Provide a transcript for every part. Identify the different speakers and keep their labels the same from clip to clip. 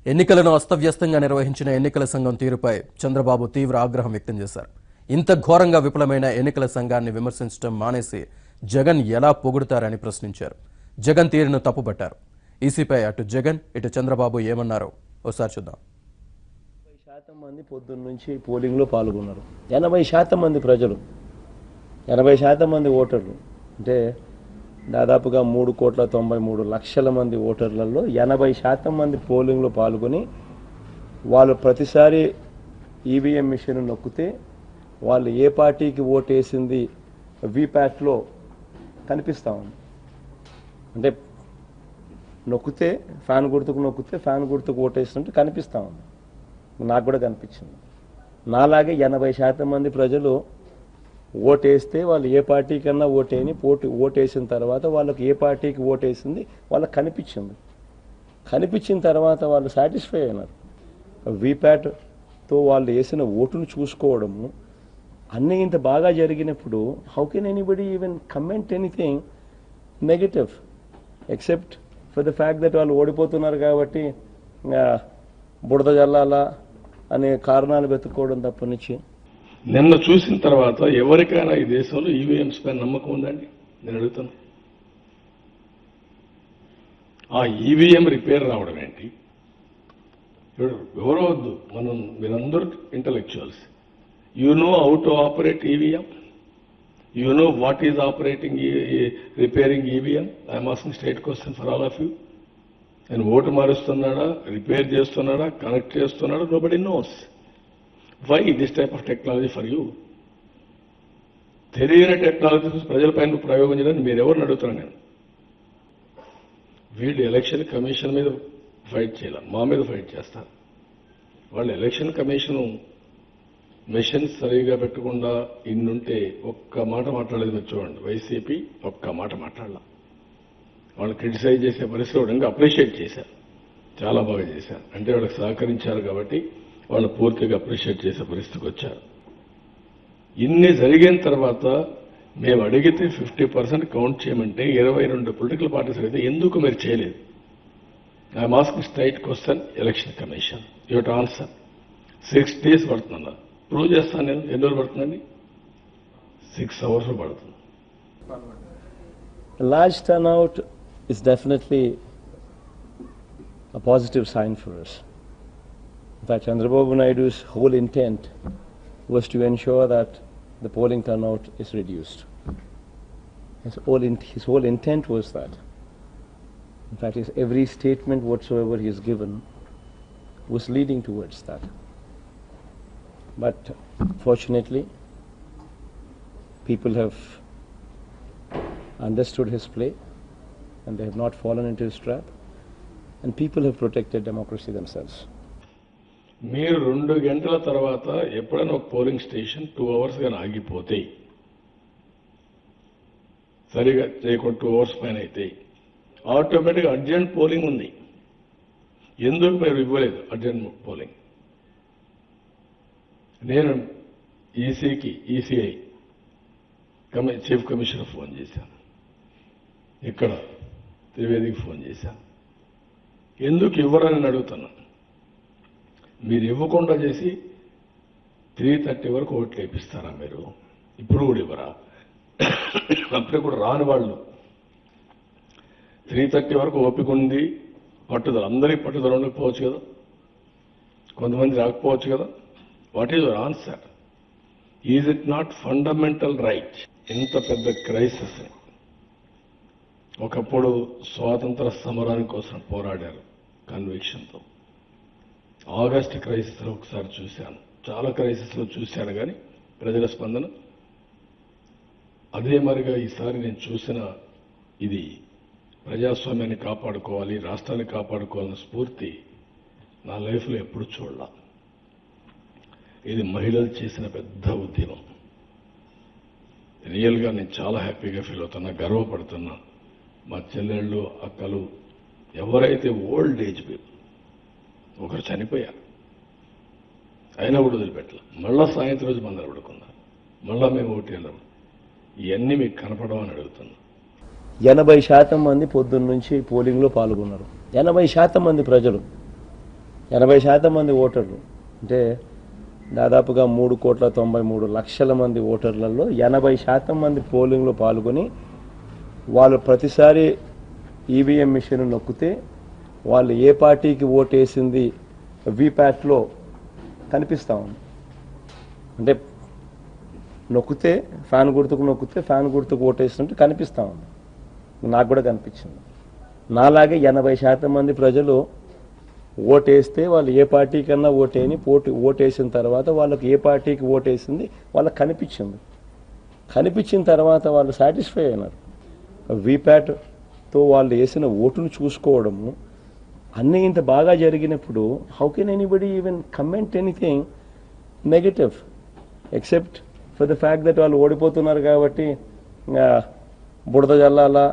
Speaker 1: ఎన్నికలను అస్తవ్యస్తంగా నిర్వహించిన ఎన్నికల సంఘం తీరుపై చంద్రబాబు తీవ్ర ఆగ్రహం వ్యక్తం చేశారు. ఇంత ఘోరంగా విఫలమైన ఎన్నికల సంఘాన్ని విమర్శించడం మానేసి జగన్ ఎలా పొగుడుతారని ప్రశ్నించారు. జగన్ తీరును తప్పుపట్టారు. ఈసీపై అటు జగన్ ఇటు చంద్రబాబు ఏమన్నారో ఒకసారి చూద్దాం.
Speaker 2: 80% మంది పొద్దున్న నుంచి పోలింగ్లో పాల్గొన్నారు. 80% మంది ప్రజలు, 80% మంది ఓటర్లు అంటే దాదాపుగా 3,93,00,000 మంది ఓటర్లలో 80% మంది పోలింగ్లో పాల్గొని వాళ్ళు ప్రతిసారి ఈవీఎం మిషన్ నొక్కితే వాళ్ళు ఏ పార్టీకి ఓటేసింది వీప్యాట్లో కనిపిస్తూ ఉంది. అంటే నొక్కితే ఫ్యాన్ గుర్తుకు ఓటేసినట్టు కనిపిస్తూ ఉంది. నాకు కూడా కనిపించింది. నాలాగే 80% మంది ప్రజలు ఓటేస్తే వాళ్ళు ఏ పార్టీకన్నా ఓటేసిన తర్వాత వాళ్ళకి ఏ పార్టీకి ఓటేసింది వాళ్ళకి కనిపించిన తర్వాత వాళ్ళు సాటిస్ఫై అయినారు. వీప్యాట్తో వాళ్ళు వేసిన ఓటును చూసుకోవడము అన్నీ ఇంత బాగా జరిగినప్పుడు how can anybody even comment anything negative except for the fact that వాళ్ళు ఓడిపోతున్నారు కాబట్టి బుడద జల్లాలా అనే కారణాలు వెతుక్కోవడం తప్పనిచ్చి.
Speaker 3: నిన్న చూసిన తర్వాత ఎవరికైనా ఈ దేశంలో ఈవీఎంస్ పైన నమ్మకం ఉందండి? నేను అడుగుతాను. ఆ ఈవీఎం రిపేర్ రావడం ఏంటి? ఎవరో వద్దు, మీరందరూ intellectuals. You know how to operate EVM, you know what is operating repairing EVM. I'm asking straight question for all of you. నేను ఓటు మారుస్తున్నాడా, రిపేర్ చేస్తున్నాడా, కనెక్ట్ చేస్తున్నాడా? Nobody knows. Why this type of technology for you? తెలియని technology ప్రజలపైన ప్రయోగం చేయడానికి మీరెవరిని అడుగుతున్నాను నేను. వీళ్ళు ఎలక్షన్ కమిషన్ మీద ఫైట్ చేయాలి, మా మీద ఫైట్ చేస్తారు. వాళ్ళు ఎలక్షన్ కమిషన్ మెషిన్ సరిగా పెట్టకుండా ఇన్నుంటే ఒక్క మాట మాట్లాడేది మీరు చూడండి. వైసీపీ ఒక్క మాట మాట్లాడాల. వాళ్ళు క్రిటిసైజ్ చేసే పరిస్థితి ఇంకా అప్రిషియేట్ చేశారు, చాలా బాగా చేశారు. అంటే వాళ్ళకి సహకరించారు కాబట్టి వాళ్ళు పూర్తిగా అప్రిషియేట్ చేసే పరిస్థితికి వచ్చారు. ఇన్ని జరిగిన తర్వాత మేము అడిగితే 50% కౌంట్ చేయమంటే 22 పొలిటికల్ పార్టీస్ అయితే ఎందుకు మీరు చేయలేదు? I'm asking straight question election commission. You to answer. 6 days పడుతుందన్నారు. ప్రూవ్ చేస్తాను నేను. ఎన్ని రోజులు పడుతుందండి? 6 hours పడుతుంది.
Speaker 2: Large turnout is definitely a positive sign for us. In fact, Chandrababu Naidu's whole intent was to ensure that the polling turnout is reduced. His whole intent was that. In fact, every statement whatsoever he has given was leading towards that. But fortunately, people have understood his play and they have not fallen into his trap, and people have protected democracy themselves.
Speaker 3: మీరు 2 గంటల తర్వాత ఎప్పుడైనా ఒక polling station 2 hours కానీ ఆగిపోతే, సరిగా చేయకుండా 2 hours పైన అయితే ఆటోమేటిక్గా అర్జెంట్ పోలింగ్ ఉంది. ఎందుకు మీరు ఇవ్వలేదు అర్జెంట్ పోలింగ్? నేను ఈసీఐ చీఫ్ కమిషనర్ ఫోన్ చేశాను, ఇక్కడ త్రివేదికి ఫోన్ చేశాను. ఎందుకు ఇవ్వరని అడుగుతున్నాను. మీరు ఇవ్వకుండా చేసి 3:30 వరకు ఓట్లు వేపిస్తారా మీరు? ఇప్పుడు కూడా ఇవ్వరా? అప్పుడే కూడా రాని వాళ్ళు 3:30 వరకు ఓపిక ఉంది, పట్టుదల, అందరికీ పట్టుదల ఉండకపోవచ్చు కదా, కొంతమంది రాకపోవచ్చు కదా. What is your answer? Is it not fundamental right? ఇంత పెద్ద క్రైసిస్. ఒకప్పుడు స్వాతంత్ర సమరాని కోసం పోరాడారు కన్విక్షన్తో. ఆగస్ట్ క్రైసిస్లో ఒకసారి చూశాను, చాలా క్రైసిస్లో చూశాను, కానీ ప్రజల స్పందన అదే మరిగా ఈసారి నేను చూసిన ఇది ప్రజాస్వామ్యాన్ని కాపాడుకోవాలి, రాష్ట్రాన్ని కాపాడుకోవాలన్న స్ఫూర్తి నా లైఫ్లో ఎప్పుడు చూడాల. ఇది మహిళలు చేసిన పెద్ద ఉద్యమం. రియల్గా నేను చాలా హ్యాపీగా ఫీల్ అవుతున్నా, గర్వపడుతున్నా. మా చెల్లెళ్ళు, అక్కలు, ఎవరైతే ఓల్డ్ ఏజ్ పీపుల్, ఒకరు చనిపోయారు అయినా కూడా వదిలిపెట్టలే. మళ్ళా సాయంత్రం రోజు మందర పడుకున్నారు, మళ్ళా మేము ఓటు వెళ్ళాము. ఇవన్నీ మీకు కనపడమని అడుగుతున్నా.
Speaker 2: 80% మంది పొద్దున్న నుంచి పోలింగ్లో పాల్గొన్నారు. 80% మంది ప్రజలు, 80% మంది ఓటర్లు అంటే దాదాపుగా 3,93,00,000 మంది ఓటర్లలో 80% మంది పోలింగ్లో పాల్గొని వాళ్ళు ప్రతిసారి ఈవీఎం మిషన్ నొక్కితే వాళ్ళు ఏ పార్టీకి ఓటేసింది వీప్యాట్లో కనిపిస్తూ ఉంది. అంటే నొక్కితే ఫ్యాన్ గుర్తుకు ఓటేసినట్టు కనిపిస్తూ ఉంది. నాకు కూడా కనిపించింది. నాలాగే 80% మంది ప్రజలు ఓటేస్తే వాళ్ళు ఏ పార్టీ కన్నా ఓటేసిన తర్వాత వాళ్ళకి ఏ పార్టీకి ఓటేసింది వాళ్ళకి కనిపించిన తర్వాత వాళ్ళు సాటిస్ఫై అయినారు. వీప్యాట్తో వాళ్ళు వేసిన ఓటును చూసుకోవడము అన్నీ ఇంత బాగా జరిగినప్పుడు how can anybody even comment anything negative except for the fact that వాళ్ళు ఓడిపోతున్నారు కాబట్టి బుడద జల్లాలా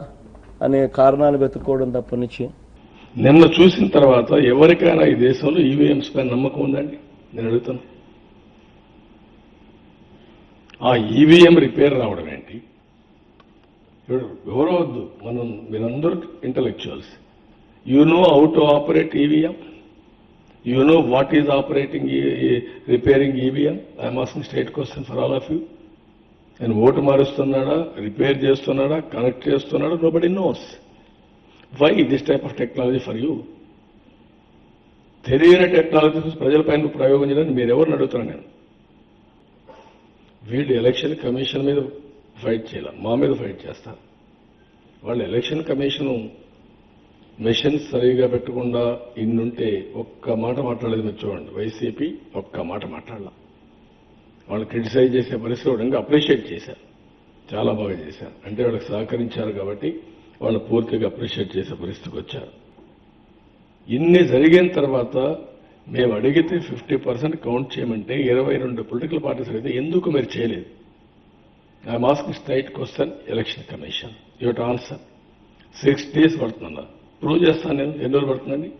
Speaker 2: అనే కారణాలు వెతుక్కోవడం తప్పనిచ్చి.
Speaker 3: నిన్న చూసిన తర్వాత ఎవరికైనా ఈ దేశంలో ఈవీఎంస్ పైన నమ్మకం ఉందండి? నేను అడుగుతాను. ఆ ఈవీఎం రిపేర్ రావడం ఏంటి? ఎవరో వద్దు, మీరందరూ intellectuals. You know how to operate EVM, you know what is operating repairing EVM. I'm asking straight question for all of you. నేను ఓటు మారుస్తున్నాడా, రిపేర్ చేస్తున్నాడా, కనెక్ట్ చేస్తున్నాడా? Nobody knows. Why this type of technology for you? తెలియని technology ప్రజలపైన ప్రయోగం చేయడానికి మీరెవరిని అడుగుతున్నాను నేను? వీళ్ళు ఎలక్షన్ కమిషన్ మీద ఫైట్ చేయాలి, మా మీద ఫైట్ చేస్తారు. వాళ్ళు ఎలక్షన్ కమిషను మెషిన్స్ సరిగా పెట్టకుండా ఇన్నుంటే ఒక్క మాట మాట్లాడేది మీరు చూడండి. వైసీపీ ఒక్క మాట మాట్లాడాల. వాళ్ళు క్రిటిసైజ్ చేసే పరిస్థితి ఇంకా అప్రిషియేట్ చేశారు, చాలా బాగా చేశారు. అంటే వాళ్ళకి సహకరించారు కాబట్టి వాళ్ళు పూర్తిగా అప్రిషియేట్ చేసే పరిస్థితికి వచ్చారు. ఇన్ని జరిగిన తర్వాత మేము అడిగితే 50% కౌంట్ చేయమంటే 22 పొలిటికల్ పార్టీస్ అయితే ఎందుకు మీరు చేయలేదు? I'm asking straight question election commission. You to answer. 6 days పడుతుందా? ప్రూవ్ చేస్తాను నేను. ఎన్ని రోజులు పడుతుందండి?